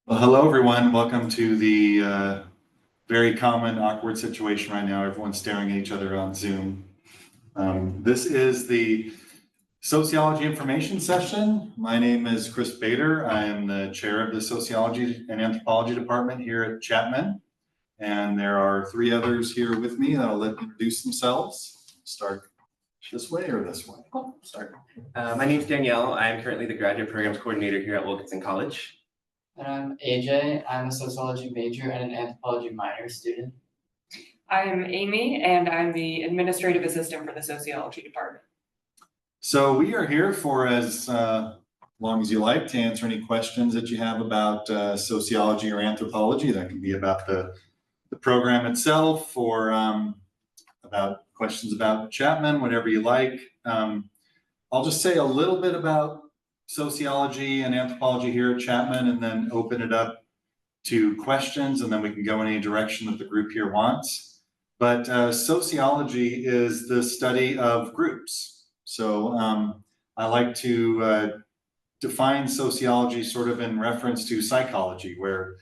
Well, hello everyone. Welcome to the very common awkward situation right now. Everyone's staring at each other on Zoom. This is the Sociology Information Session. My name is Chris Bader. I am the chair of the Sociology and Anthropology Department here at Chapman. And there are three others here with me that I'll let introduce themselves. Start this way or this way? Start. My name is Danielle. I am currently the graduate programs coordinator here at Wilkinson College. And I'm AJ. I'm a sociology major and an anthropology minor student. I am Amy, and I'm the administrative assistant for the sociology department. So we are here for as long as you like to answer any questions that you have about sociology or anthropology. That can be about the program itself or about questions about Chapman, whatever you like. I'll just say a little bit about sociology and anthropology here at Chapman and then open it up to questions, and then we can go in any direction that the group here wants. But sociology is the study of groups. So I like to define sociology sort of in reference to psychology, where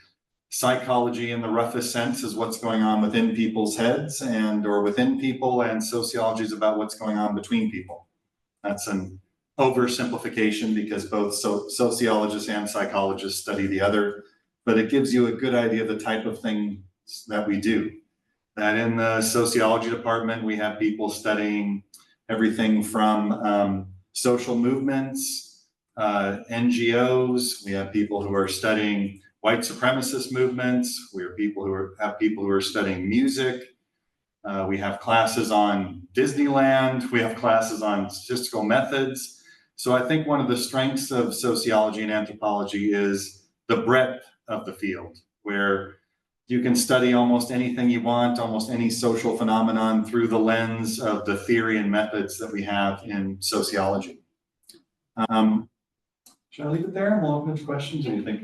psychology in the roughest sense is what's going on within people's heads or within people, and sociology is about what's going on between people. That's an oversimplification because both sociologists and psychologists study the other, but it gives you a good idea of the type of things that we do. That in the sociology department, we have people studying everything from social movements, NGOs. We have people who are studying white supremacist movements. We have people who are studying music. We have classes on Disneyland. We have classes on statistical methods. So I think one of the strengths of sociology and anthropology is the breadth of the field, where you can study almost anything you want, almost any social phenomenon through the lens of the theory and methods that we have in sociology. Should I leave it there and we'll open it to questions, or do you think?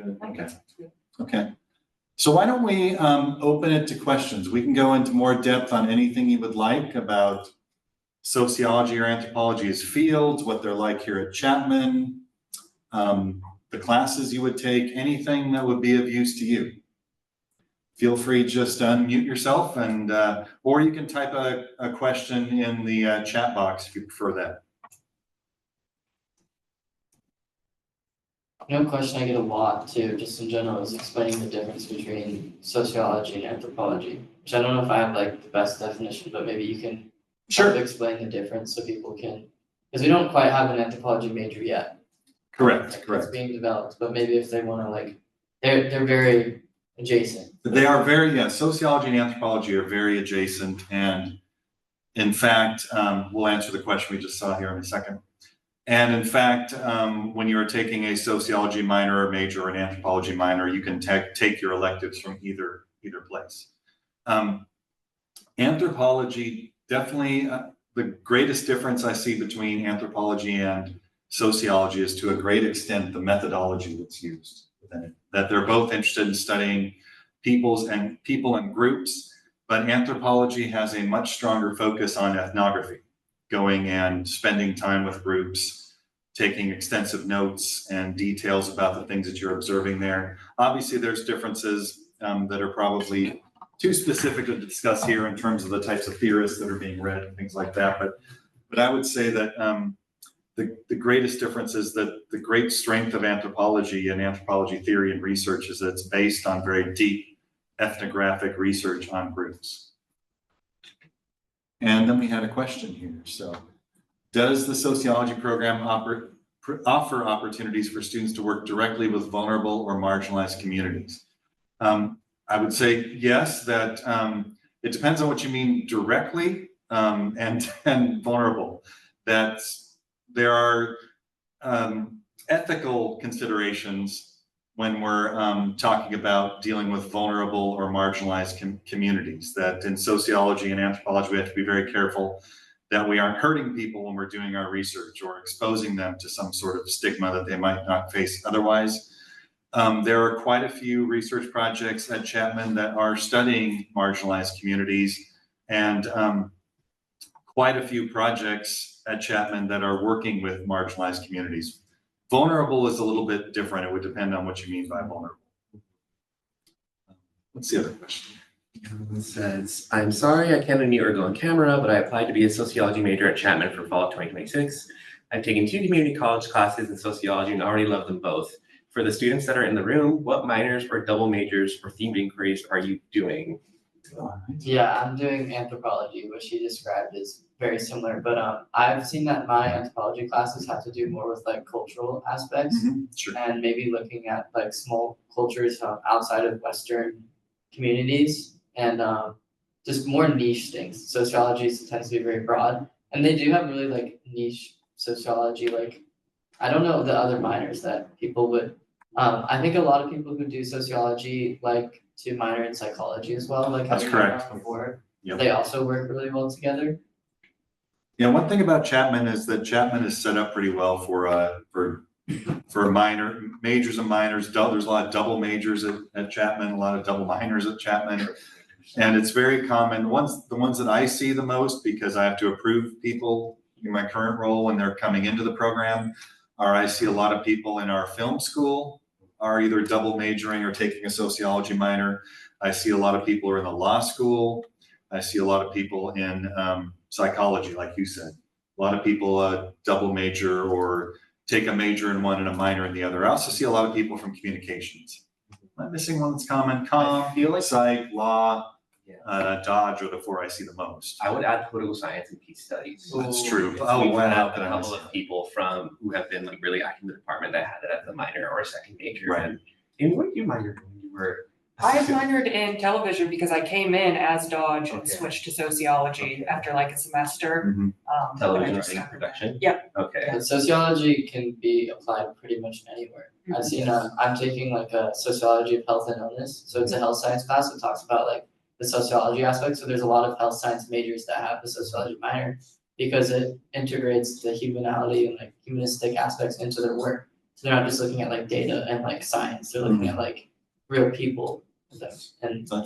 Okay. So why don't we open it to questions? We can go into more depth on anything you would like about sociology or anthropology as fields, what they're like here at Chapman, the classes you would take, anything that would be of use to you. Feel free just to unmute yourself, and or you can type a question in the chat box if you prefer that. One question I get a lot too, just in general, is explaining the difference between sociology and anthropology, which I don't know if I have like the best definition, but maybe you can Sure. explain the difference so people can, because we don't quite have an anthropology major yet. Correct. It's being developed, but maybe if they want to like, they're very adjacent. They are very, yeah, sociology and anthropology are very adjacent. And in fact, we'll answer the question we just saw here in a second. And in fact, when you're taking a sociology minor or major or an anthropology minor, you can take your electives from either place. Anthropology, definitely the greatest difference I see between anthropology and sociology is to a great extent the methodology that's used within it. That they're both interested in studying people and groups, but anthropology has a much stronger focus on ethnography, going and spending time with groups, taking extensive notes and details about the things that you're observing there. Obviously, there's differences that are probably too specific to discuss here in terms of the types of theorists that are being read and things like that. But I would say that the greatest difference is that the great strength of anthropology and anthropology theory and research is that it's based on very deep ethnographic research on groups. And then we had a question here. So, does the sociology program offer opportunities for students to work directly with vulnerable or marginalized communities? I would say yes, that it depends on what you mean directly and vulnerable. That there are ethical considerations when we're talking about dealing with vulnerable or marginalized communities, that in sociology and anthropology, we have to be very careful that we aren't hurting people when we're doing our research or exposing them to some sort of stigma that they might not face otherwise. There are quite a few research projects at Chapman that are studying marginalized communities, and quite a few projects at Chapman that are working with marginalized communities. Vulnerable is a little bit different. It would depend on what you mean by vulnerable. What's the other question? It says, I'm sorry I can't unmute or go on camera, but I applied to be a sociology major at Chapman for fall of 2026. I've taken 2 community college classes in sociology and already love them both. For the students that are in the room, what minors or double majors or themed inquiries are you doing? Yeah, I'm doing anthropology, which he described as very similar, but I've seen that my anthropology classes have to do more with like cultural aspects Sure. and maybe looking at like small cultures outside of Western communities and just more niche things. Sociology tends to be very broad, and they do have really like niche sociology. Like I don't know the other minors that people would. I think a lot of people who do sociology like to minor in psychology as well. Like That's I talked about correct. before, Yep. they also work really well together. Yeah, one thing about Chapman is that Chapman is set up pretty well for minor majors and minors. There's a lot of double majors at Chapman, a lot of double minors at Chapman. And it's very common. The ones that I see the most, because I have to approve people in my current role when they're coming into the program, are I see a lot of people in our film school are either double majoring or taking a sociology minor. I see a lot of people are in the law school. I see a lot of people in psychology, like you said. A lot of people double major or take a major in one and a minor in the other. I also see a lot of people from communications. Am I missing one that's common? I feel like- psych, law, Yeah. Dodge are the 4 I see the most. I would add political science and peace studies. That's true. We've Oh, wow. had Did a I miss couple of that? people who have been like really active in the department that had it as a minor or a second major. Right. And what did you minor when you were? I had minored in television because I came in as Dodge and Okay. switched to sociology after like a semester. Mhm. But I Television just writing got- production? Yeah. Okay. But sociology can be applied pretty much anywhere. I've seen I'm taking like a sociology of health and illness, so it's a health science class that talks about like the sociology aspect. So there's a lot of health science majors that have the sociology minor because it integrates the humanality and like humanistic aspects into their work. So they're not just looking at like data and like science, they're looking at like real people and That's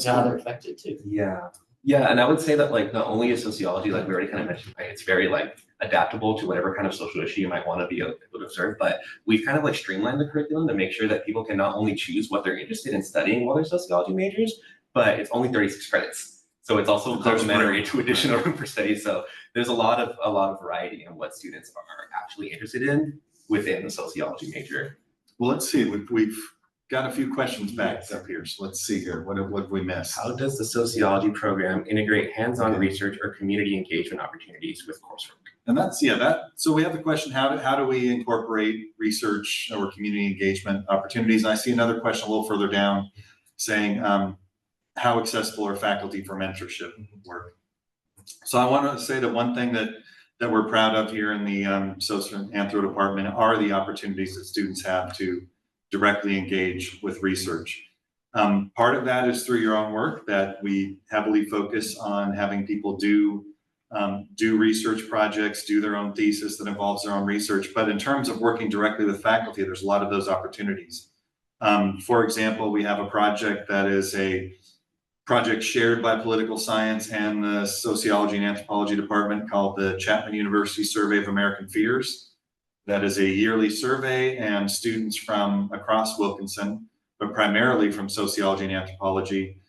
how cool. they're affected too. Yeah. Yeah, and I would say that like not only is sociology, like we already kind of mentioned, right, it's very like adaptable to whatever kind of social issue you might want to be able to observe, but we've kind of like streamlined the curriculum to make sure that people can not only choose what they're interested in studying while they're sociology majors, but it's only 36 credits. So it's also There's complementary room. to additional room for study. So there's a lot of variety in what students are actually interested in within the sociology major. Well, let's see. We've got a few questions back up here. So let's see here. What have we missed? How does the sociology program integrate hands-on Okay. research or community engagement opportunities with coursework? And so we have the question, how do we incorporate research or community engagement opportunities? And I see another question a little further down saying, how accessible are faculty for mentorship work? So I want to say that one thing that we're proud of here in the social and anthro department are the opportunities that students have to directly engage with research. Part of that is through your own work, that we heavily focus on having people do research projects, do their own thesis that involves their own research. But in terms of working directly with faculty, there's a lot of those opportunities. For example, we have a project that is a project shared by political science and the sociology and anthropology department called the Chapman University Survey of American Fears. That is a yearly survey, and students from across Wilkinson, but primarily from sociology and anthropology,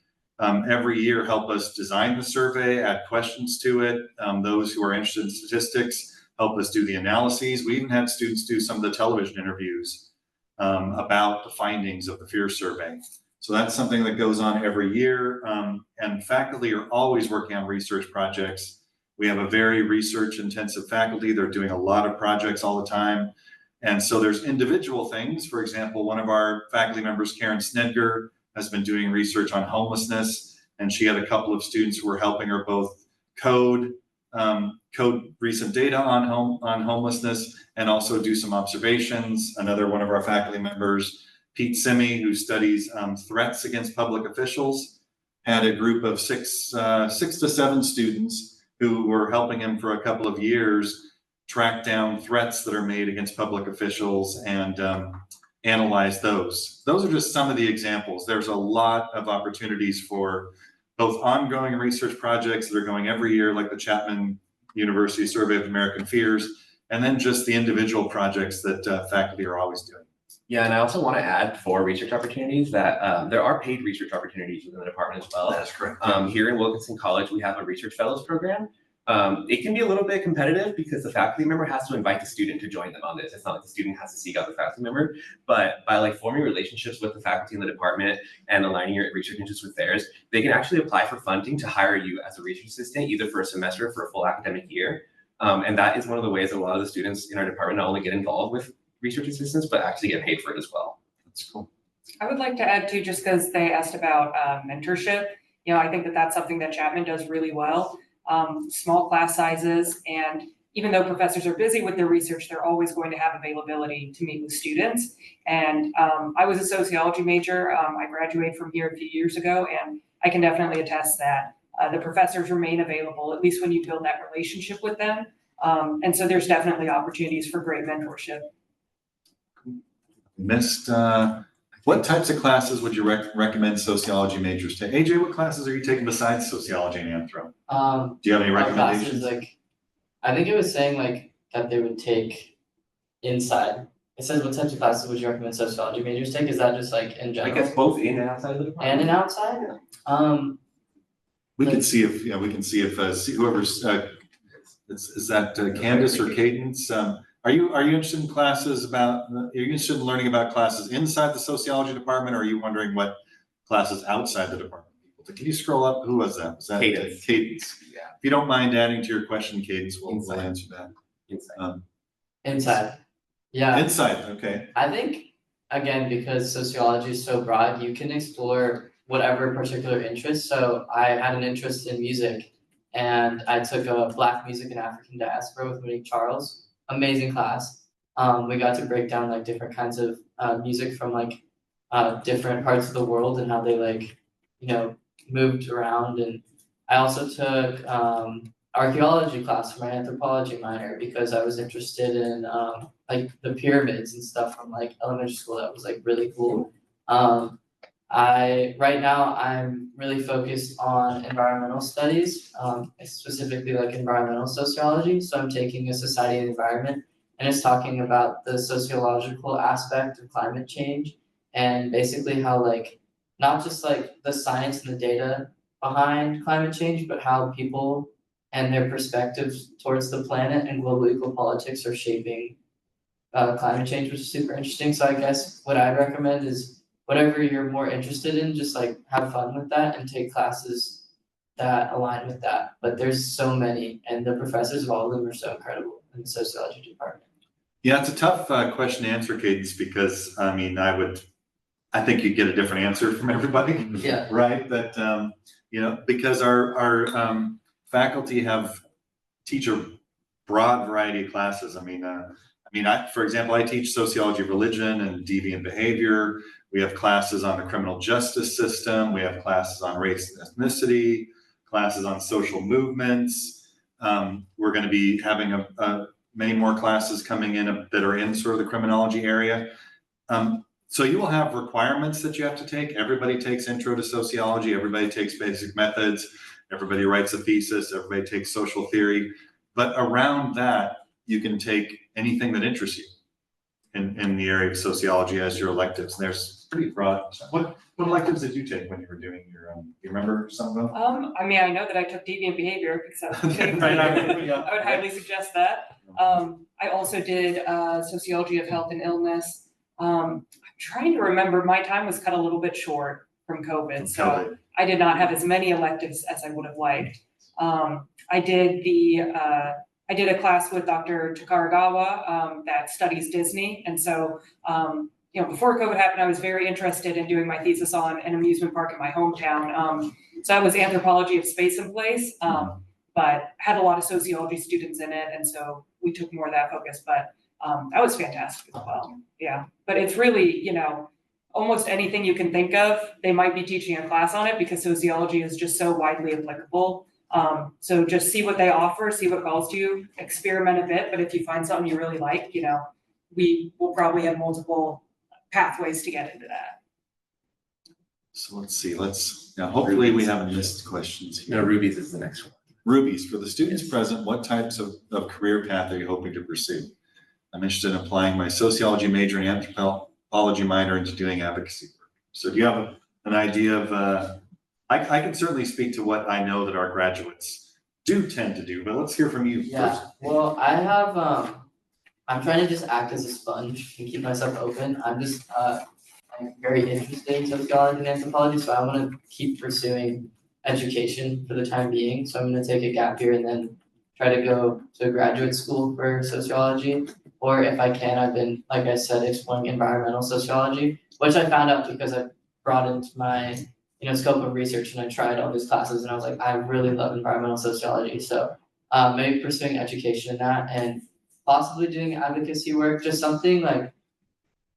every year help us design the survey, add questions to it. Those who are interested in statistics help us do the analyses. We even had students do some of the television interviews about the findings of the fear survey. So that's something that goes on every year. And faculty are always working on research projects. We have a very research intensive faculty. They're doing a lot of projects all the time. And so there's individual things. For example, one of our faculty members, Karen Snedger, has been doing research on homelessness. And she had a couple of students who were helping her both code recent data on homelessness and also do some observations. Another one of our faculty members, Pete Simi, who studies threats against public officials, had a group of six to seven students who were helping him for a couple of years track down threats that are made against public officials and analyze those. Those are just some of the examples. There's a lot of opportunities for both ongoing research projects that are going every year, like the Chapman University Survey of American Fears, and then just the individual projects that faculty are always doing. Yeah, and I also want to add for research opportunities that there are paid research opportunities within the department as well. That's correct. Here in Wilkinson College, we have a research fellows program. It can be a little bit competitive because the faculty member has to invite the student to join them on this. It's not like the student has to seek out the faculty member, but by like forming relationships with the faculty in the department and aligning your research interests with theirs, they can actually apply for funding to hire you as a research assistant, either for a semester or for a full academic year. And that is one of the ways that a lot of the students in our department not only get involved with research assistants, but actually get paid for it as well. That's cool. I would like to add too, just because they asked about mentorship, I think that that's something that Chapman does really well. Small class sizes, and even though professors are busy with their research, they're always going to have availability to meet with students. And I was a sociology major. I graduated from here a few years ago, and I can definitely attest that the professors remain available, at least when you build that relationship with them. And so there's definitely opportunities for great mentorship. Missed, what types of classes would you recommend sociology majors take? AJ, what classes are you taking besides sociology and anthro? Do you have any my classes, recommendations? like, I think it was saying like that they would take inside. It says what types of classes would you recommend sociology majors take? Is that just like in I general? guess both in and outside of the department. And an outside? We can see if, whoever's, is that Candace or Cadence? Are you interested in classes about, are you interested in learning about classes inside the sociology department, or are you wondering what classes outside the department? Can you scroll up? Who was that? Was that Cadence. Cadence. Yeah. If you don't mind adding to your question, Cadence, we'll Inside. answer that. Inside. Inside. Yeah. Inside, okay. I think, again, because sociology is so broad, you can explore whatever particular interest. So I had an interest in music, and I took a Black music and African diaspora with Monique Charles. Amazing class. We got to break down like different kinds of music from like different parts of the world and how they like, moved around. And I also took archaeology class for my anthropology minor because I was interested in like the pyramids and stuff from like elementary school. That was like really cool. Right now I'm really focused on environmental studies, specifically like environmental sociology. So I'm taking a society and environment, and it's talking about the sociological aspect of climate change and basically how like not just like the science and the data behind climate change, but how people and their perspectives towards the planet and global ecopolitics are shaping climate change, which is super interesting. So I guess what I'd recommend is whatever you're more interested in, just like have fun with that and take classes that align with that. But there's so many, and the professors of all of them are so incredible in the sociology department. Yeah, it's a tough question to answer, Cadence, because I mean, I think you'd get a different answer from everybody. Yeah. Right, that, because our faculty teach a broad variety of classes. For example, I teach sociology of religion and deviant behavior. We have classes on the criminal justice system. We have classes on race and ethnicity, classes on social movements. We're going to be having many more classes coming in that are in sort of the criminology area. So you will have requirements that you have to take. Everybody takes intro to sociology. Everybody takes basic methods. Everybody writes a thesis. Everybody takes social theory. But around that, you can take anything that interests you in the area of sociology as your electives. And there's pretty broad. What electives did you take when you were doing your do you remember some of them? I know that I took deviant behavior because I was taking Right, I would highly suggest that. I also did sociology of health and illness. I'm trying to remember, my time was cut a little bit short from COVID, so I did not have as many electives as I would have liked. I did a class with Dr. Takaragawa that studies Disney, and so before COVID happened, I was very interested in doing my thesis on an amusement park in my hometown. So I was anthropology of space and place, but had a lot of sociology students in it, and so we took more of that focus. But that was fantastic as well. Yeah, but it's really almost anything you can think of, they might be teaching a class on it because sociology is just so widely applicable. So just see what they offer, see what calls to you, experiment a bit. But if you find something you really like, we will probably have multiple pathways to get into that. So let's see, hopefully we haven't missed questions here. No, Ruby's is the next one. Rubies, for the students present, what types of career path are you hoping to pursue? I'm interested in applying my sociology major in anthropology minor into doing advocacy work. So do you have an idea of, I can certainly speak to what I know that our graduates do tend to do, but let's hear from you first. Yeah, well, I have, I'm trying to just act as a sponge and keep myself open. I'm very interested in sociology and anthropology, so I wanna keep pursuing education for the time being. So I'm gonna take a gap year and then try to go to graduate school for sociology. Or if I can, I've been, like I said, exploring environmental sociology, which I found out because I broadened my, scope of research and I tried all these classes and I was like, I really love environmental sociology. So maybe pursuing education in that and possibly doing advocacy work, just something like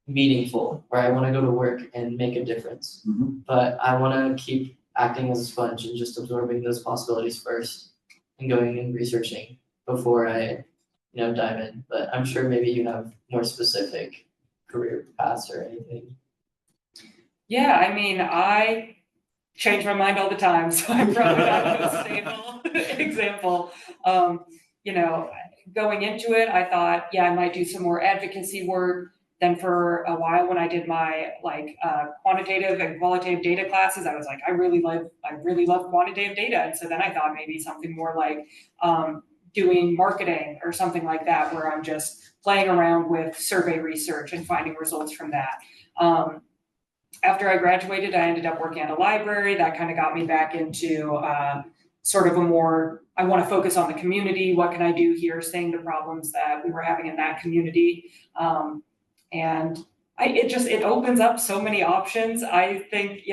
meaningful where I want to go to work and make a difference. Mhm. But I want to keep acting as a sponge and just absorbing those possibilities first and going and researching before I, dive in. But I'm sure maybe you have more specific career paths or anything. Yeah, I mean, I change my mind all the time, so I'm probably not a stable example. Going into it, I thought, yeah, I might do some more advocacy work. Then for a while, when I did my quantitative and qualitative data classes, I was like, I really love quantitative data. And so then I thought maybe something more like doing marketing or something like that, where I'm just playing around with survey research and finding results from that. After I graduated, I ended up working at a library. That kind of got me back into sort of a more, I want to focus on the community. What can I do here? Seeing the problems that we were having in that community. And it opens up so many options. I think,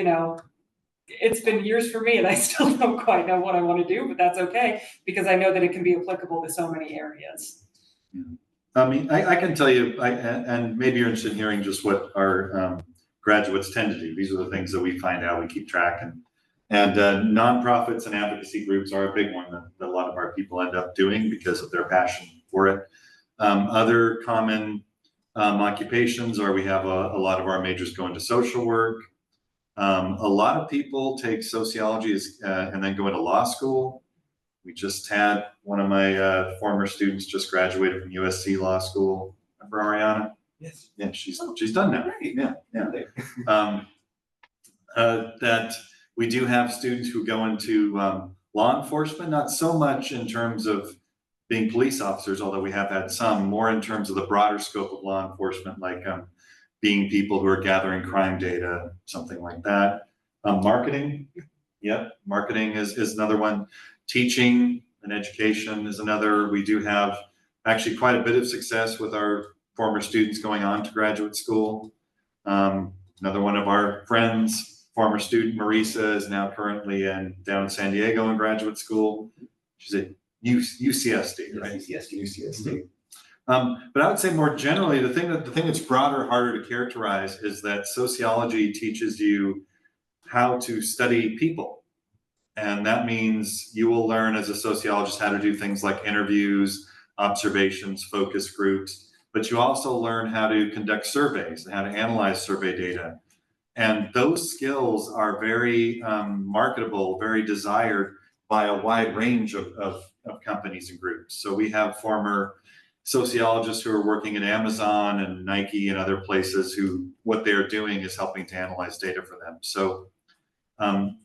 it's been years for me and I still don't quite know what I want to do, but that's okay because I know that it can be applicable to so many areas. Yeah. I mean, I can tell you, and maybe you're interested in hearing just what our graduates tend to do. These are the things that we find out, we keep track, and nonprofits and advocacy groups are a big one that a lot of our people end up doing because of their passion for it. Other common occupations are we have a lot of our majors go into social work. A lot of people take sociology and then go into law school. We just had one of my former students just graduated from USC Law School. Remember Ariana? Yes. Yeah, she's done now. Great. Yeah. That we do have students who go into law enforcement, not so much in terms of being police officers, although we have had some, more in terms of the broader scope of law enforcement, like being people who are gathering crime data, something like that. Marketing, marketing is another one. Teaching and education is another. We do have actually quite a bit of success with our former students going on to graduate school. Another one of our friends, former student Marisa, is now currently down in San Diego in graduate school. She's at UCSD, right? UCSD. But I would say more generally, the thing that's broader, harder to characterize is that sociology teaches you how to study people. And that means you will learn as a sociologist how to do things like interviews, observations, focus groups, but you also learn how to conduct surveys and how to analyze survey data. And those skills are very marketable, very desired by a wide range of companies and groups. So we have former sociologists who are working at Amazon and Nike and other places who what they're doing is helping to analyze data for them. So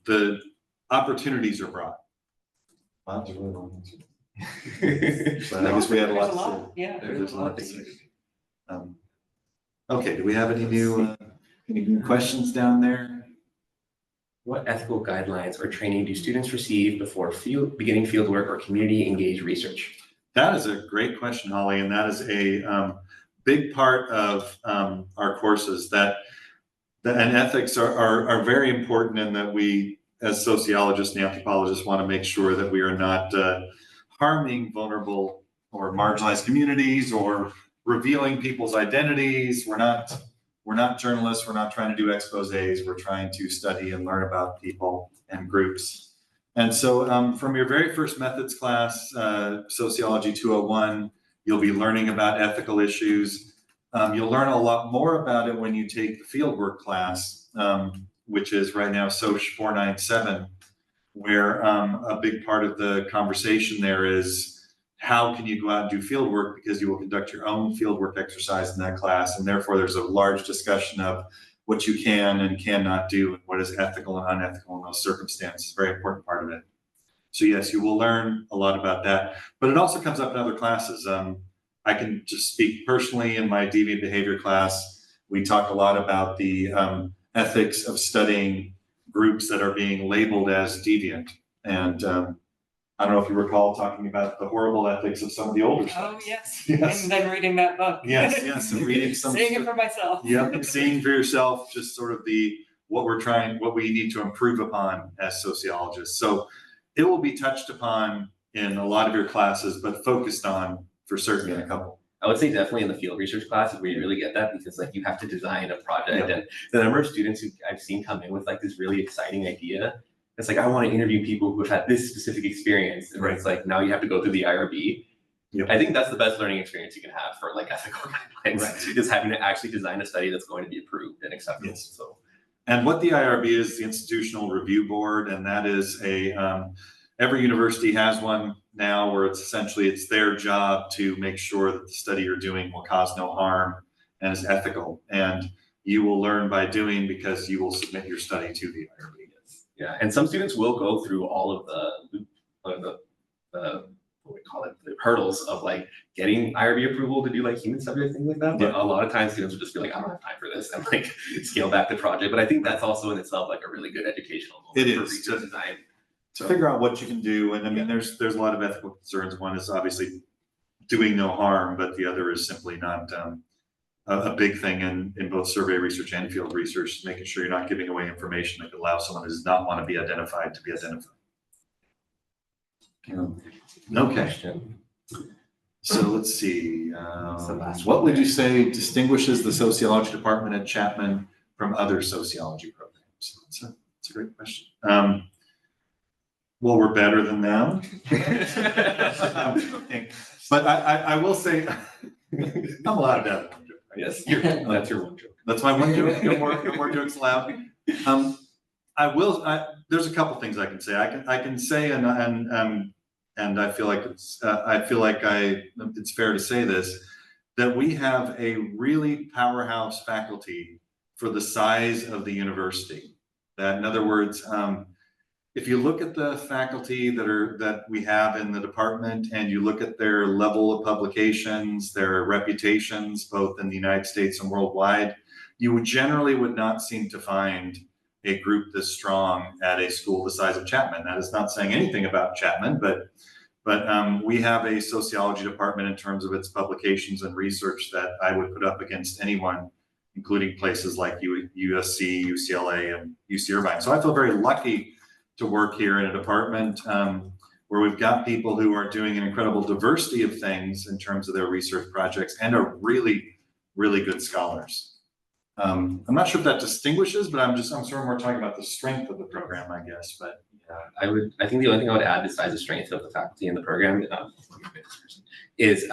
the opportunities are broad. Wow, that's a really long answer. But I guess we have a lot to say. Yeah. There's a lot of things we can do. Okay, do we have any new questions down there? What ethical guidelines or training do students receive before beginning fieldwork or community engaged research? That is a great question, Holly, and that is a big part of our courses and ethics are very important in that we, as sociologists and anthropologists, want to make sure that we are not harming vulnerable or marginalized communities or revealing people's identities. We're not journalists. We're not trying to do exposés. We're trying to study and learn about people and groups. And so from your very first methods class, Sociology 201, you'll be learning about ethical issues. You'll learn a lot more about it when you take the fieldwork class, which is right now Soc 497, where a big part of the conversation there is how can you go out and do field work, because you will conduct your own field work exercise in that class, and therefore there's a large discussion of what you can and cannot do and what is ethical and unethical in those circumstances. Very important part of it. So yes, you will learn a lot about that, but it also comes up in other classes. I can just speak personally in my deviant behavior class. We talk a lot about the ethics of studying groups that are being labeled as deviant. And I don't know if you recall talking about the horrible ethics of some of the older Oh, studies. yes. Yes. And then reading that book. Yes, and reading some. Seeing it for myself. Yep, seeing for yourself, just sort of what we need to improve upon as sociologists. So it will be touched upon in a lot of your classes, but focused on for certain in a couple. I would say definitely in the field research classes where you really get that, because like you have to design a project, and the number of students who I've seen come in with like this really exciting idea. It's like, I want to interview people who have had this specific experience, and it's like, now you have to go through the IRB. I think that's the best learning experience you can have for like ethical guidelines, is having to actually design a study that's going to be approved and acceptable. So, and what the IRB is, the Institutional Review Board, and that is every university has one now, where it's their job to make sure that the study you're doing will cause no harm and is ethical. And you will learn by doing, because you will submit your study to the IRB. Yeah, and some students will go through all of the what we call it, the hurdles of like getting IRB approval to do like human subjects, things like that. But a lot of times students will just be like, I don't have time for this, and like scale back the project. But I think that's also in itself like a really good educational moment for research design. To figure out what you can do. And I mean, there's a lot of ethical concerns. One is obviously doing no harm, but the other is simply not a big thing in both survey research and field research, making sure you're not giving away information that could allow someone who does not want to be identified to be identified. Okay. So let's see. What would you say distinguishes the sociology department at Chapman from other sociology programs? That's a great question. Well, we're better than them. But I will say, I'm a lot better than them. Yes, that's your one joke. That's my one joke. No more jokes allowed. There's a couple things I can say. I can say, and I feel like it's fair to say this, that we have a really powerhouse faculty for the size of the university. That, in other words, if you look at the faculty that we have in the department, and you look at their level of publications, their reputations, both in the United States and worldwide, you generally would not seem to find a group this strong at a school the size of Chapman. That is not saying anything about Chapman, but we have a sociology department in terms of its publications and research that I would put up against anyone, including places like USC, UCLA, and UC Irvine. So I feel very lucky to work here in a department where we've got people who are doing an incredible diversity of things in terms of their research projects, and are really, really good scholars. I'm not sure if that distinguishes, but I'm sort of more talking about the strength of the program, I guess. But yeah, I think the only thing I would add besides the strength of the faculty in the program is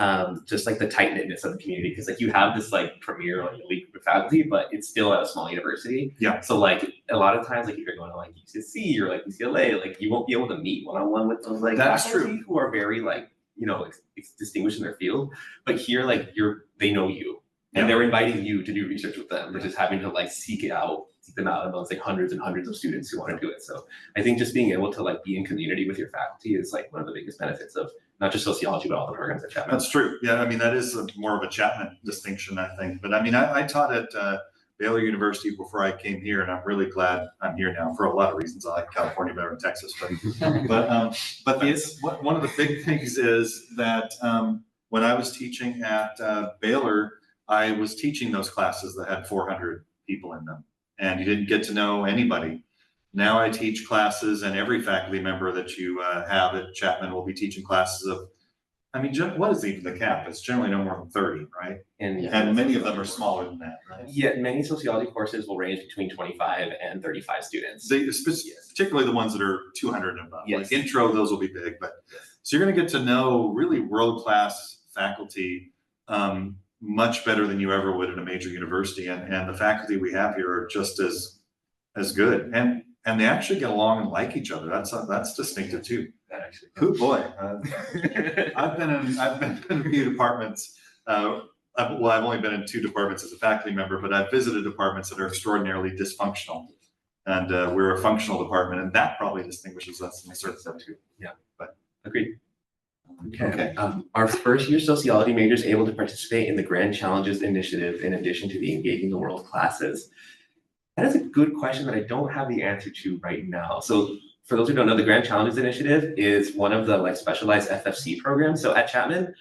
just like the tight knitness of the community, because like you have this like premier like elite group of faculty, but it's still at a small university. Yeah. So like a lot of times, like if you're going to like UCSC or like UCLA, like you won't be able to meet one-on-one with those like faculty who are very like, you know, distinguished in their field. But here, like they know you, and they're inviting you to do research with them, which is having to like seek them out amongst like hundreds and hundreds of students who want to do it. So I think just being able to like be in community with your faculty is like one of the biggest benefits of not just sociology, but all the programs at Chapman. That's true. Yeah, I mean, that is more of a Chapman distinction, I think. But I mean, I taught at Baylor University before I came here, and I'm really glad I'm here now for a lot of reasons. I like California better than Texas, but one of the big things is that when I was teaching at Baylor, I was teaching those classes that had 400 people in them, and you didn't get to know anybody. Now I teach classes, and every faculty member that you have at Chapman will be teaching classes of, I mean, what is even the cap? It's generally no more than 30, right? And many of them are smaller than that, right? Yeah, many sociology courses will range between 25 and 35 students. Particularly the ones that are 200 and above. Yes. Like intro, those will be big. But so you're going to get to know really world-class faculty much better than you ever would at a major university. And the faculty we have here are just as good. And they actually get along and like each other. That's distinctive too. that actually. Oh, boy. I've been in a few departments. I've only been in 2 departments as a faculty member, but I've visited departments that are extraordinarily dysfunctional. And we're a functional department, and that probably distinguishes us in a certain sense too. Yeah, but agreed. Okay. Our first year sociology majors able to participate in the Grand Challenges initiative in addition to the Engaging the World classes. That is a good question that I don't have the answer to right now. So for those who don't know, the Grand Challenges initiative is one of the specialized FFC programs. So at Chapman,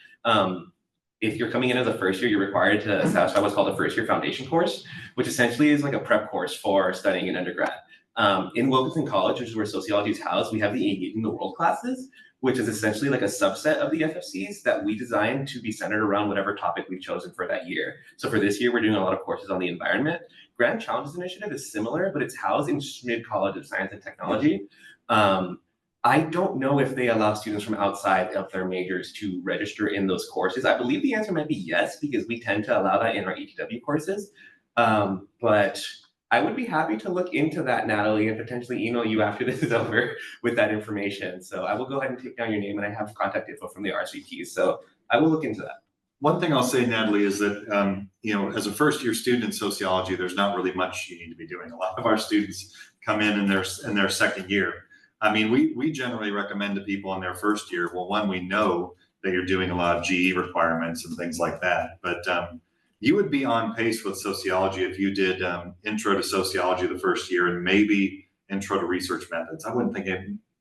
if you're coming in as a first year, you're required to satisfy what's called a first year foundation course, which essentially is like a prep course for studying in undergrad. In Wilkinson College, which is where sociology is housed, we have the Engaging the World classes, which is essentially like a subset of the FFCs that we designed to be centered around whatever topic we've chosen for that year. So for this year, we're doing a lot of courses on the environment. Grand Challenges Initiative is similar, but it's housed in Schmid College of Science and Technology. I don't know if they allow students from outside of their majors to register in those courses. I believe the answer might be yes, because we tend to allow that in our ETW courses. But I would be happy to look into that, Natalie, and potentially email you after this is over with that information. So I will go ahead and take down your name, and I have contact info from the RSVPs. So I will look into that. One thing I'll say, Natalie, is that, as a first year student in sociology, there's not really much you need to be doing. A lot of our students come in their second year. I mean, we generally recommend to people in their first year, well, one, we know that you're doing a lot of GE requirements and things like that, but you would be on pace with sociology if you did intro to sociology the first year and maybe intro to research methods. I wouldn't think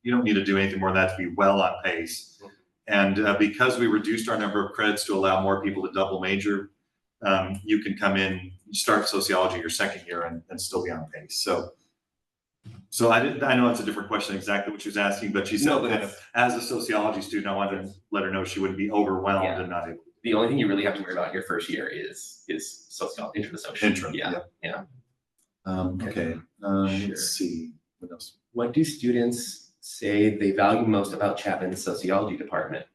you don't need to do anything more than that to be well on pace. And because we reduced our number of credits to allow more people to double major, you can come in, start sociology your second year and still be on pace. So I know it's a different question exactly what she was asking, but she said kind of as a sociology student, I wanted to let her know she wouldn't be overwhelmed and not able. The only thing you really have to worry about in your first year is sociology, intro to social. Intro, yeah. Okay. Sure. Let's see what else. What do students say they value most about Chapman's sociology department?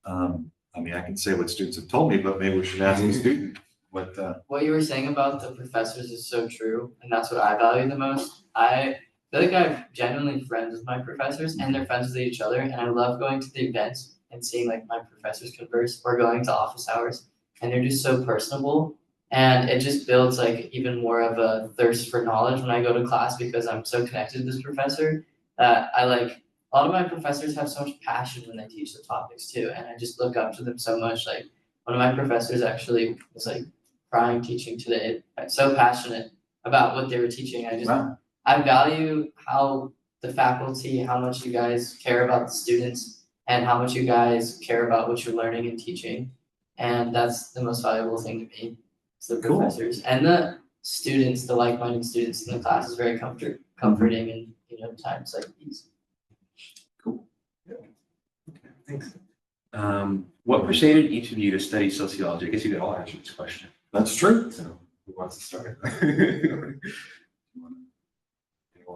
I mean, I can say what students have told me, but maybe we should ask the student What you were saying about the professors is so true, and that's what I value the most. I feel like I'm genuinely friends with my professors, and they're friends with each other, and I love going to the events and seeing my professors converse or going to office hours, and they're just so personable, and it just builds even more of a thirst for knowledge when I go to class because I'm so connected to this professor that a lot of my professors have so much passion when they teach the topics too, and I just look up to them so much. One of my professors actually was crying teaching today, so passionate about what they were teaching. I value how the faculty, how much you guys care about the students, and how much you guys care about what you're learning and teaching. And that's the most valuable thing to me. It's the professors and the students, the like-minded students in the class is very comforting in times like these. Cool. Yeah. Okay, thanks. What persuaded each of you to study sociology? I guess you could all answer this question. That's true. So who wants to start?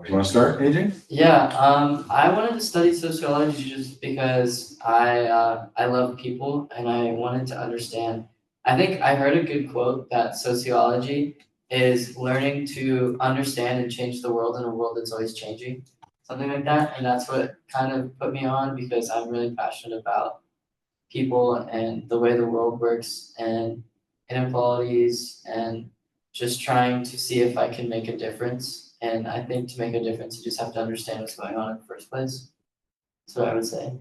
You want to start, AJ? Yeah, I wanted to study sociology just because I love people and I wanted to understand. I think I heard a good quote that sociology is learning to understand and change the world in a world that's always changing, something like that. And that's what kind of put me on because I'm really passionate about people and the way the world works and inequalities and just trying to see if I can make a difference. And I think to make a difference, you just have to understand what's going on in the first place. That's what I would say.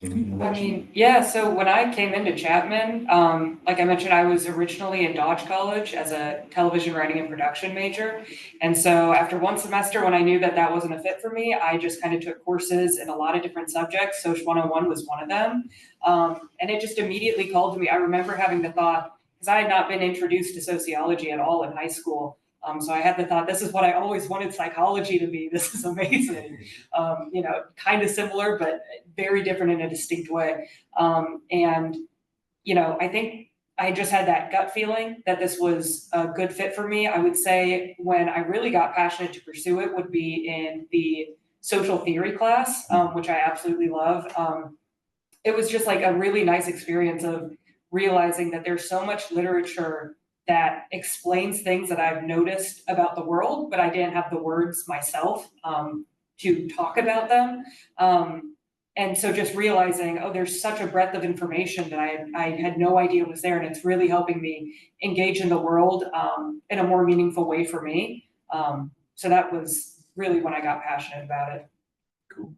I mean, so when I came into Chapman, like I mentioned, I was originally in Dodge College as a television writing and production major. And so after one semester, when I knew that wasn't a fit for me, I just kind of took courses in a lot of different subjects. Soc 101 was one of them. And it just immediately called to me. I remember having the thought, because I had not been introduced to sociology at all in high school. So I had the thought, this is what I always wanted psychology to be. This is amazing. Kind of similar, but very different in a distinct way. I think I just had that gut feeling that this was a good fit for me. I would say when I really got passionate to pursue it would be in the social theory class, which I absolutely love. It was just a really nice experience of realizing that there's so much literature that explains things that I've noticed about the world, but I didn't have the words myself to talk about them. And so just realizing, oh, there's such a breadth of information that I had no idea was there, and it's really helping me engage in the world in a more meaningful way for me. So that was really when I got passionate about it. Cool.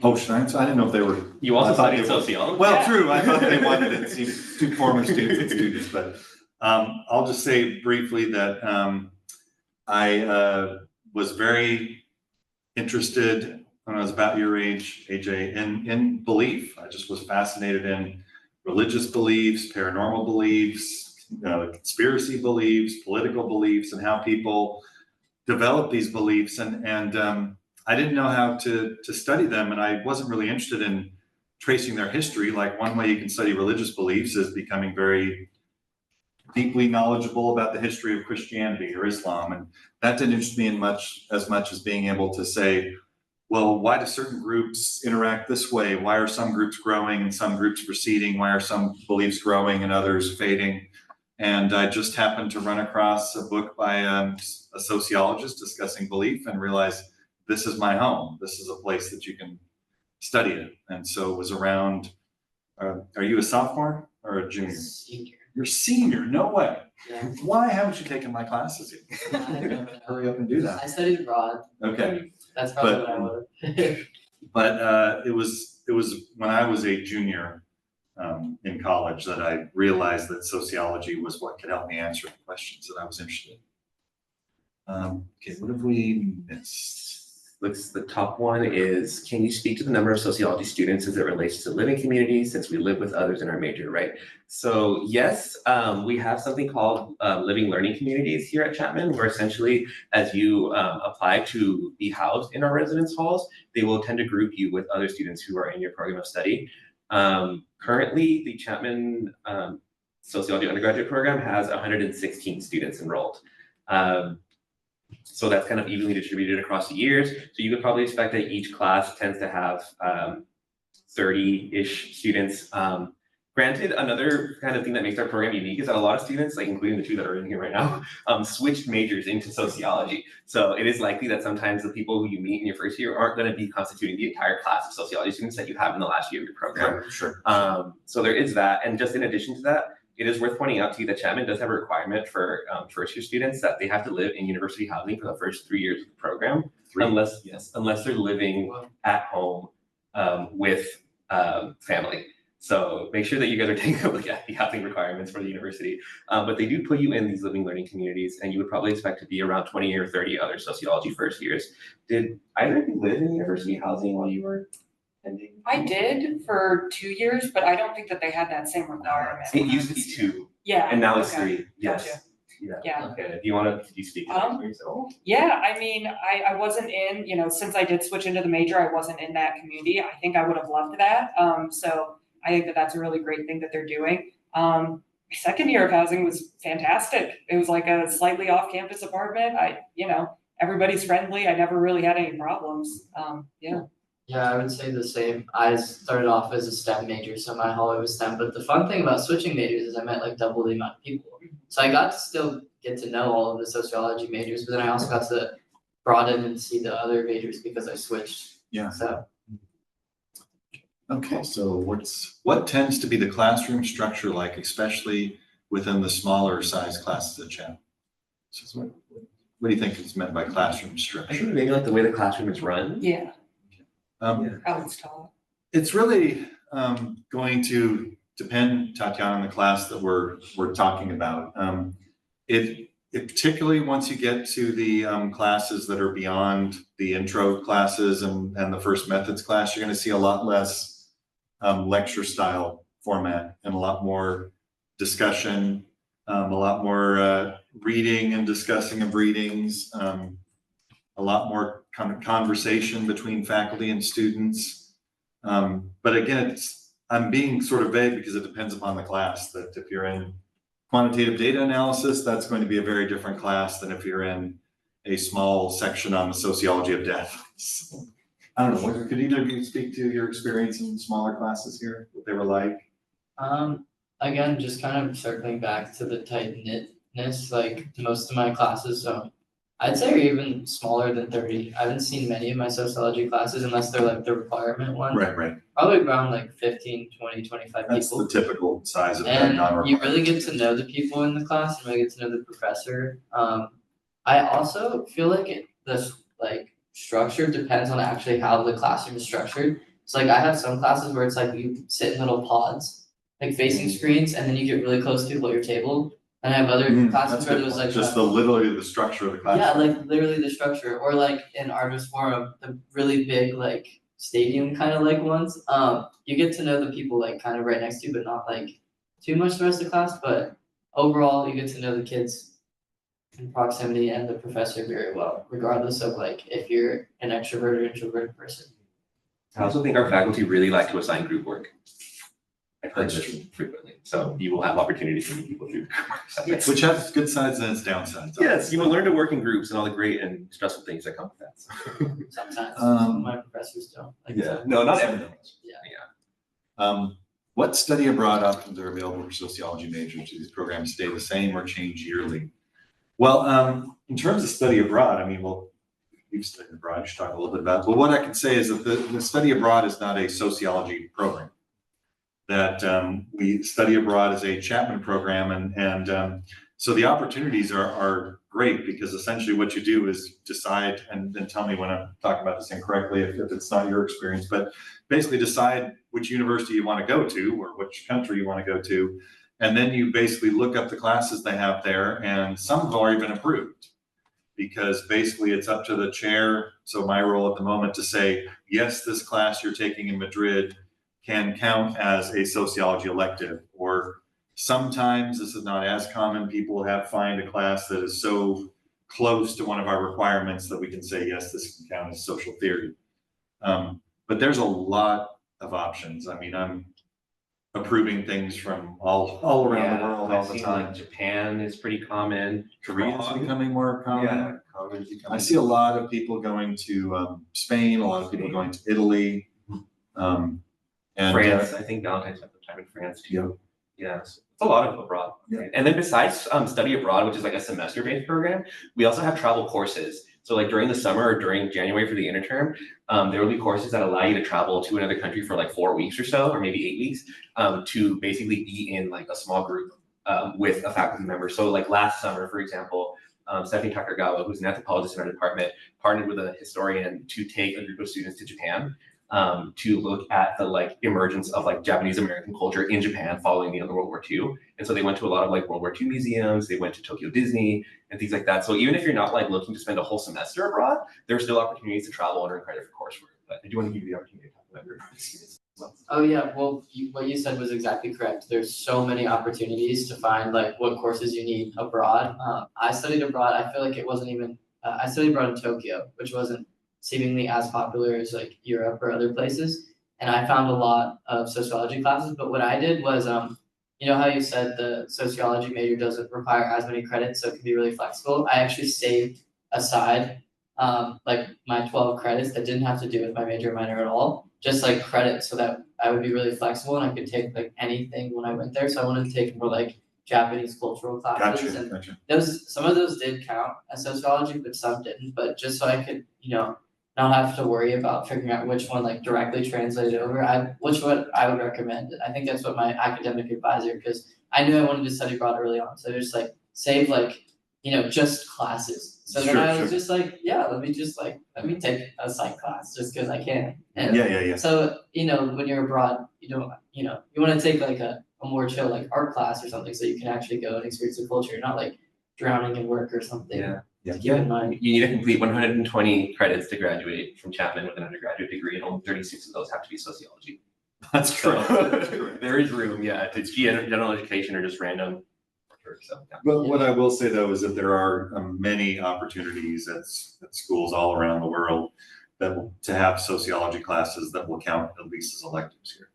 Oh, should I answer? I didn't know if they were. You also I thought studied they were- sociology? Well, Yeah. true. I thought they wanted it to see two former students and students, but I'll just say briefly that I was very interested when I was about your age, AJ, in belief. I just was fascinated in religious beliefs, paranormal beliefs, conspiracy beliefs, political beliefs, and how people develop these beliefs. And I didn't know how to study them, and I wasn't really interested in tracing their history. Like, one way you can study religious beliefs is becoming very deeply knowledgeable about the history of Christianity or Islam, and that didn't interest me in as much as being able to say, well, why do certain groups interact this way? Why are some groups growing and some groups receding? Why are some beliefs growing and others fading? And I just happened to run across a book by a sociologist discussing belief and realized this is my home. This is a place that you can study it. And so it was around, are you a sophomore or a junior? Senior. You're a senior, no way. Yeah. Why haven't you taken my classes yet? I don't know. Hurry up and do that. I studied abroad. Okay. That's probably But, what I would have. But it was when I was a junior in college that I realized that sociology was what could help me answer the questions that I was interested in. Okay, what have we missed? Looks the top one is, can you speak to the number of sociology students as it relates to living communities, since we live with others in our major, right? So yes, we have something called living learning communities here at Chapman, where essentially as you apply to be housed in our residence halls, they will tend to group you with other students who are in your program of study. Currently, the Chapman Sociology undergraduate program has 116 students enrolled. So that's kind of evenly distributed across the years. So you could probably expect that each class tends to have 30-ish students. Granted, another kind of thing that makes our program unique is that a lot of students, like including the two that are in here right now, switched majors into sociology. So it is likely that sometimes the people who you meet in your first year aren't going to be constituting the entire class of sociology students that you have in the last year of your program. Right, sure. So there is that. And just in addition to that, it is worth pointing out to you that Chapman does have a requirement for first-year students that they have to live in university housing for the first 3 years of the program, unless they're living at home with family. So make sure that you guys are taking a look at the housing requirements for the university. But they do put you in these living learning communities, and you would probably expect to be around 20 or 30 other sociology first years. Did either of you live in university housing while you were attending? I did for 2 years, but I don't think that they had that same requirement. It used to be 2, Yeah. and now it's okay. 3. Yes. Gotcha. Yeah. Yeah. Okay. Do you speak to that experience at all? Yeah, I mean, I wasn't in, since I did switch into the major, I wasn't in that community. I think I would have loved that. So I think that that's a really great thing that they're doing. My second year of housing was fantastic. It was like a slightly off-campus apartment. Everybody's friendly. I never really had any problems. Yeah. Yeah, I would say the same. I started off as a STEM major, so my hallway was STEM. But the fun thing about switching majors is I met like double the amount of people. So I got to still get to know all of the sociology majors, but then I also got to broaden and see the other majors because I switched. Yeah. So Okay, so what tends to be the classroom structure like, especially within the smaller size classes at Chapman? So what do you think is meant by classroom I think structure? maybe like the way the classroom is run. Yeah. Um, How it's taught. It's really going to depend, Tatiana, on the class that we're talking about. It particularly once you get to the classes that are beyond the intro classes and the first methods class, you're going to see a lot less lecture style format and a lot more discussion, a lot more reading and discussing of readings, a lot more kind of conversation between faculty and students. But again, I'm being sort of vague because it depends upon the class. That if you're in quantitative data analysis, that's going to be a very different class than if you're in a small section on the sociology of death. So, I don't know, could either of you speak to your experience in smaller classes here, what they were like? again, just kind of circling back to the tight knitness, like most of my classes, so I'd say are even smaller than 30. I haven't seen many of my sociology classes unless they're like the requirement ones. Right. Probably around like 15, 20, 25 That's people. the typical size of that And non-required. you really get to know the people in the class and really get to know the professor. I also feel like the like structure depends on actually how the classroom is structured. So like I have some classes where it's like you sit in little pods, like facing screens, and then you get really close to people at your table. And I have other classes That's where good it was point. like Just literally the structure of the class. yeah, like literally the structure, or like in Artemis Forum, the really big like stadium kind of like ones. You get to know the people like kind of right next to you, but not like too much the rest of the class. But overall, you get to know the kids in proximity and the professor very well, regardless of like if you're an extrovert or introverted person. I also think our faculty really like to assign group work. I've heard That's this frequently, so you will have opportunities to meet people through group work assignments. Which has good sides and its downsides. Yes, you will learn to work in groups and all the great and stressful things that come with that. So. Sometimes some of my professors don't. Like Yeah, no, not everyone. What study abroad options are available for sociology majors? Do these programs stay the same or change yearly? Well, in terms of study abroad, I mean, well, you've studied abroad, you should talk a little bit about it. But what I can say is that the study abroad is not a sociology program. That we study abroad as a Chapman program, and so the opportunities are great because essentially what you do is decide, and then tell me when I'm talking about this incorrectly if it's not your experience, but basically decide which university you want to go to or which country you want to go to, and then you basically look up the classes they have there, and some have already been approved because basically it's up to the chair. So my role at the moment to say, yes, this class you're taking in Madrid can count as a sociology elective, or sometimes this is not as common. People have find a class that is so close to one of our requirements that we can say, yes, this can count as social theory. But there's a lot of options. I mean, I'm approving things from all around the world all the time. Like Japan is pretty common. Korea is becoming more common. Yeah, I see a lot of people going to Spain, a lot of people going to Italy. And France, I think Valentine's have time in France too. Yeah. Yes, it's a lot of abroad. Yeah. Right? And then besides study abroad, which is like a semester-based program, we also have travel courses. So like during the summer or during January for the interterm, there will be courses that allow you to travel to another country for like 4 weeks or so, or maybe 8 weeks, to basically be in like a small group with a faculty member. So like last summer, for example, Stephanie Takaragawa, who's an anthropologist in our department, partnered with a historian to take a group of students to Japan. To look at the like emergence of like Japanese American culture in Japan following the end of World War II. And so they went to a lot of like World War II museums, they went to Tokyo Disney and things like that. So even if you're not like looking to spend a whole semester abroad, there's still opportunities to travel and earn credit for coursework. But I do want to give you the opportunity to talk about your experience. Oh yeah, well, what you said was exactly correct. There's so many opportunities to find like what courses you need abroad. I studied abroad. I feel like it wasn't even. I studied abroad in Tokyo, which wasn't seemingly as popular as like Europe or other places. And I found a lot of sociology classes. But what I did was, you know how you said the sociology major doesn't require as many credits, so it can be really flexible. I actually saved aside like my 12 credits that didn't have to do with my major or minor at all, just like credits so that I would be really flexible and I could take like anything when I went there. So I wanted to take more like Japanese cultural classes. Gotcha. Those, some of those did count as sociology, but some didn't. But just so I could, you know, not have to worry about figuring out which one like directly translated over, which one I would recommend. I think that's what my academic advisor, because I knew I wanted to study abroad early on. So just like save like, you know, just classes. So then I was just like, yeah, let me take a psych class just because I can. And Yeah. so, you know, when you're abroad, you don't, you know, you want to take like a more chill like art class or something so you can actually go and experience the culture. You're not like drowning in work or something. Yeah. Keep in mind. You need to complete 120 credits to graduate from Chapman with an undergraduate degree, and only 36 of those have to be sociology. That's true. So, there is room, yeah, to general education or just random. So, yeah. But what I will say though is that there are many opportunities at schools all around the world to have sociology classes that will count at least as electives here.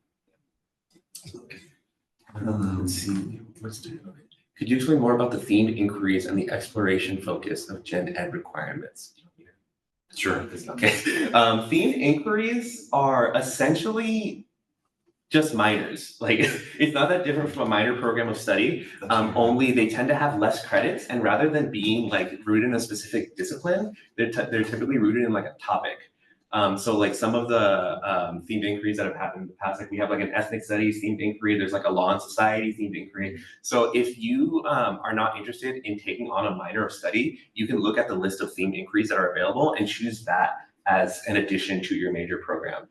Let's see. Could you explain more about the themed inquiries and the exploration focus of gen ed requirements? Sure. Okay. Themed inquiries are essentially just minors. Like it's not that different from a minor program of study. Only they tend to have less credits, and rather than being like rooted in a specific discipline, they're typically rooted in like a topic. So like some of the themed inquiries that have happened in the past, like we have like an ethnic studies themed inquiry, there's like a law and society themed inquiry. So if you are not interested in taking on a minor of study, you can look at the list of themed inquiries that are available and choose that as an addition to your major program.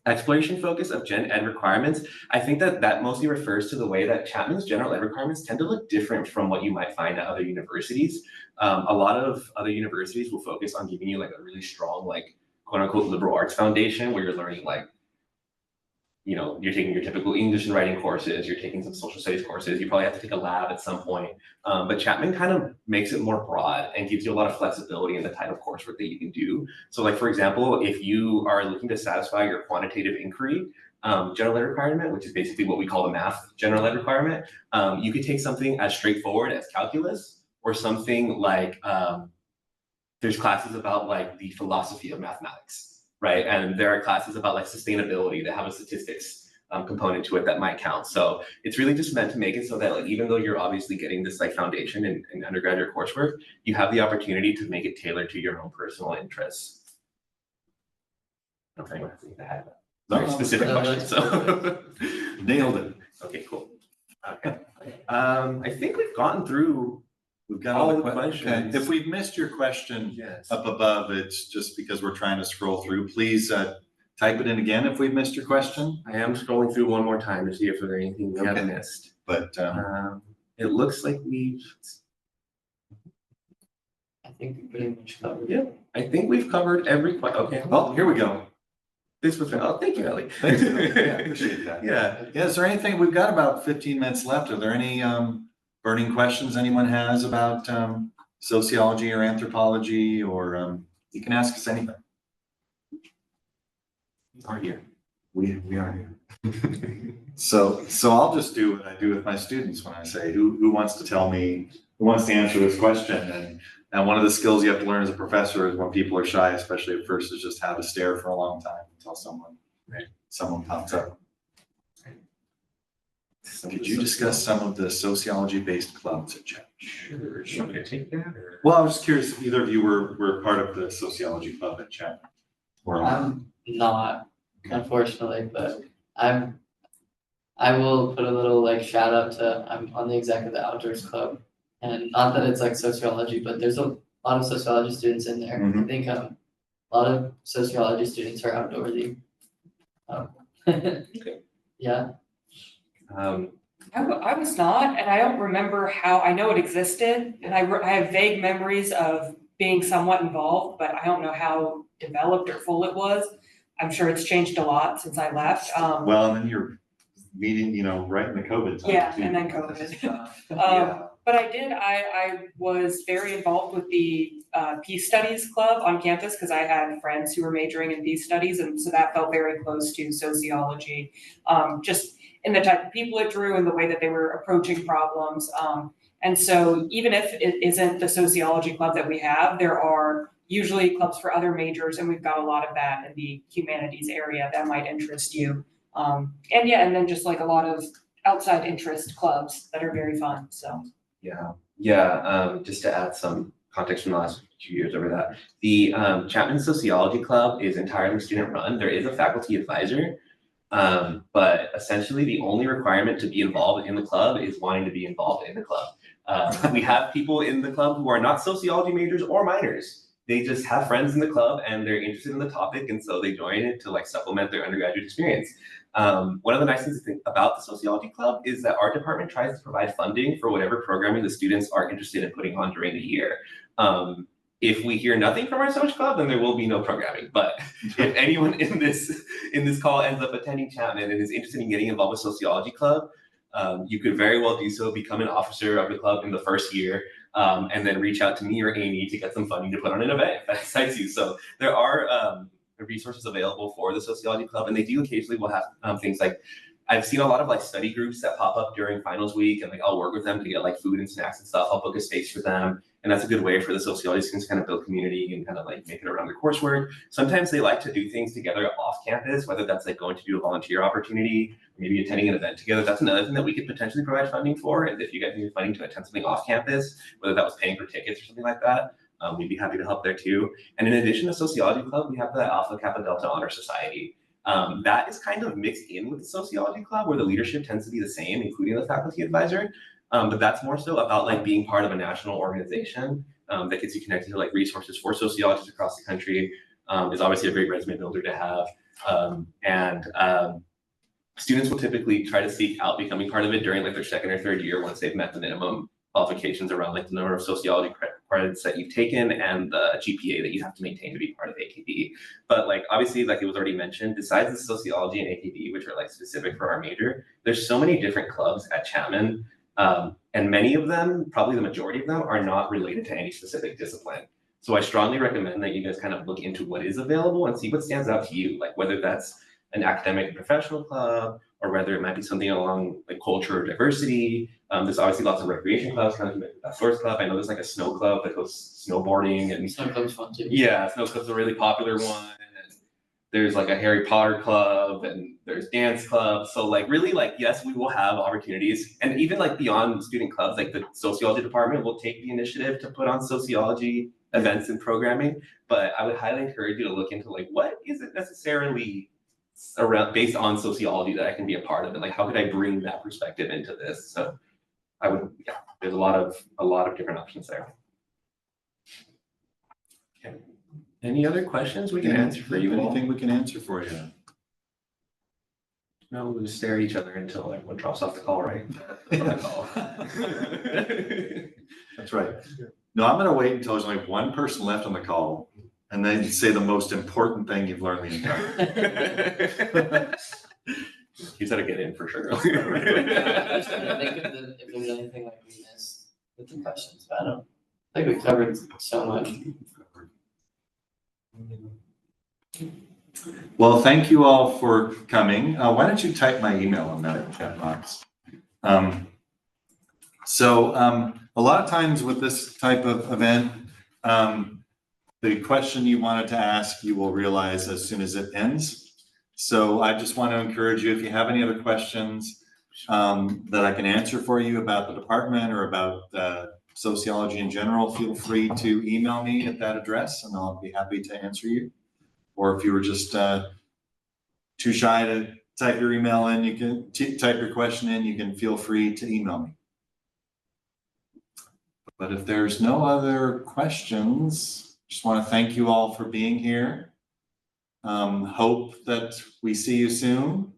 Exploration focus of gen ed requirements, I think that mostly refers to the way that Chapman's general ed requirements tend to look different from what you might find at other universities. A lot of other universities will focus on giving you like a really strong, like quote unquote liberal arts foundation where you're learning like, you know, you're taking your typical English and writing courses, you're taking some social studies courses, you probably have to take a lab at some point. But Chapman kind of makes it more broad and gives you a lot of flexibility in the type of coursework that you can do. So like, for example, if you are looking to satisfy your quantitative inquiry general ed requirement, which is basically what we call the math general ed requirement, you could take something as straightforward as calculus, or something like, there's classes about like the philosophy of mathematics. Right, and there are classes about like sustainability that have a statistics component to it that might count. So it's really just meant to make it so that like even though you're obviously getting this like foundation in undergraduate coursework, you have the opportunity to make it tailored to your own personal interests. I don't know if anyone has anything to add. Very specific question. So Nailed it. Okay, cool. Okay, I think we've gotten through. We've got all the questions. Okay. If we've missed your question up above, it's just because we're trying to scroll through. Please type it in again if we've missed your question. I am scrolling through one more time to see if there's anything we haven't missed. But it looks like we've. I think we pretty much covered. Yeah, I think we've covered every question. Okay. Oh, here we go. This was. Oh, thank you, Ellie. Thanks. Yeah, appreciate that. Yeah. Yeah. Is there anything? We've got about 15 minutes left. Are there any burning questions anyone has about sociology or anthropology, or you can ask us anything. We are here. We are here. So I'll just do what I do with my students when I say, who wants to tell me, who wants to answer this question? And one of the skills you have to learn as a professor is when people are shy, especially at first, is just how to stare for a long time until someone pops up. Could you discuss some of the sociology-based clubs at Chapman? Sure. You want me to take that? Or? Well, I was just curious if either of you were part of the sociology club at Chapman. I'm not, unfortunately, but I will put a little like shout out to, I'm on the exec of the outdoors club, and not that it's like sociology, but there's a lot of sociology students in there. I think a lot of sociology students are outdoorsy. Okay. Yeah. I was not, and I don't remember how. I know it existed, and I have vague memories of being somewhat involved, but I don't know how developed or full it was. I'm sure it's changed a lot since I left. Well, and then you're meeting, right in the COVID time. Yeah, too. and then COVID. Yeah. But I was very involved with the Peace Studies Club on campus because I had friends who were majoring in peace studies, and so that felt very close to sociology. Just in the type of people it drew and the way that they were approaching problems. And so even if it isn't the sociology club that we have, there are usually clubs for other majors, and we've got a lot of that in the humanities area that might interest you. And then just like a lot of outside interest clubs that are very fun, so. Yeah. Just to add some context from the last 2 years over that, the Chapman Sociology Club is entirely student run. There is a faculty advisor, but essentially the only requirement to be involved in the club is wanting to be involved in the club. We have people in the club who are not sociology majors or minors. They just have friends in the club and they're interested in the topic, and so they join it to like supplement their undergraduate experience. One of the nice things to think about the sociology club is that our department tries to provide funding for whatever programming the students are interested in putting on during the year. If we hear nothing from our social club, then there will be no programming. But if anyone in this call ends up attending Chapman and is interested in getting involved with sociology club, you could very well do so, become an officer of the club in the first year, and then reach out to me or Amy to get some funding to put on an event if that excites you. So there are resources available for the sociology club, and they do occasionally will have things like I've seen a lot of like study groups that pop up during finals week, and like I'll work with them to get like food and snacks and stuff. I'll book a space for them. And that's a good way for the sociology students to kind of build community and kind of like make it around their coursework. Sometimes they like to do things together off campus, whether that's like going to do a volunteer opportunity, or maybe attending an event together. That's another thing that we could potentially provide funding for. And if you guys need funding to attend something off campus, whether that was paying for tickets or something like that, we'd be happy to help there too. And in addition to Sociology Club, we have the Alpha Kappa Delta Honor Society. That is kind of mixed in with the Sociology Club, where the leadership tends to be the same, including the faculty advisor. But that's more so about like being part of a national organization that gets you connected to like resources for sociologists across the country. Is obviously a great resume builder to have. Students will typically try to seek out becoming part of it during like their second or third year once they've met the minimum qualifications around like the number of sociology credits that you've taken and the GPA that you have to maintain to be part of AKD. But like obviously, like it was already mentioned, besides the sociology and AKD, which are like specific for our major, there's so many different clubs at Chapman. And many of them, probably the majority of them, are not related to any specific discipline. So I strongly recommend that you guys kind of look into what is available and see what stands out to you, like whether that's an academic and professional club, or whether it might be something along like culture or diversity. There's obviously lots of recreation clubs, kind of like a sports club. I know there's like a snow club that goes snowboarding, and Snow club's fun too. yeah, snow club's a really popular one. And there's like a Harry Potter club, and there's dance clubs. So like really like, yes, we will have opportunities. And even like beyond student clubs, like the sociology department will take the initiative to put on sociology events and programming. But I would highly encourage you to look into like, what isn't necessarily around based on sociology that I can be a part of, and like how could I bring that perspective into this? So I would, yeah, there's a lot of different options there. Okay. Any other questions we can answer for you all? Anything we can answer for you? No, we'll just stare at each other until everyone drops off the call, right? That's right. No, I'm gonna wait until there's only one person left on the call, and then say the most important thing you've learned the entire. He's gotta get in for sure. I'm just trying to think if there's anything like we missed with the questions, but I think we covered so much. Well, thank you all for coming. Why don't you type my email on that chat box? A lot of times with this type of event, the question you wanted to ask, you will realize as soon as it ends. So I just want to encourage you, if you have any other questions that I can answer for you about the department or about sociology in general, feel free to email me at that address and I'll be happy to answer you. Or if you were just too shy to type your email in, you can type your question in, you can feel free to email me. But if there's no other questions, just want to thank you all for being here. Hope that we see you soon,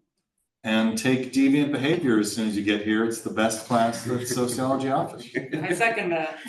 and take deviant behavior as soon as you get here. It's the best class that sociology offers. I second that.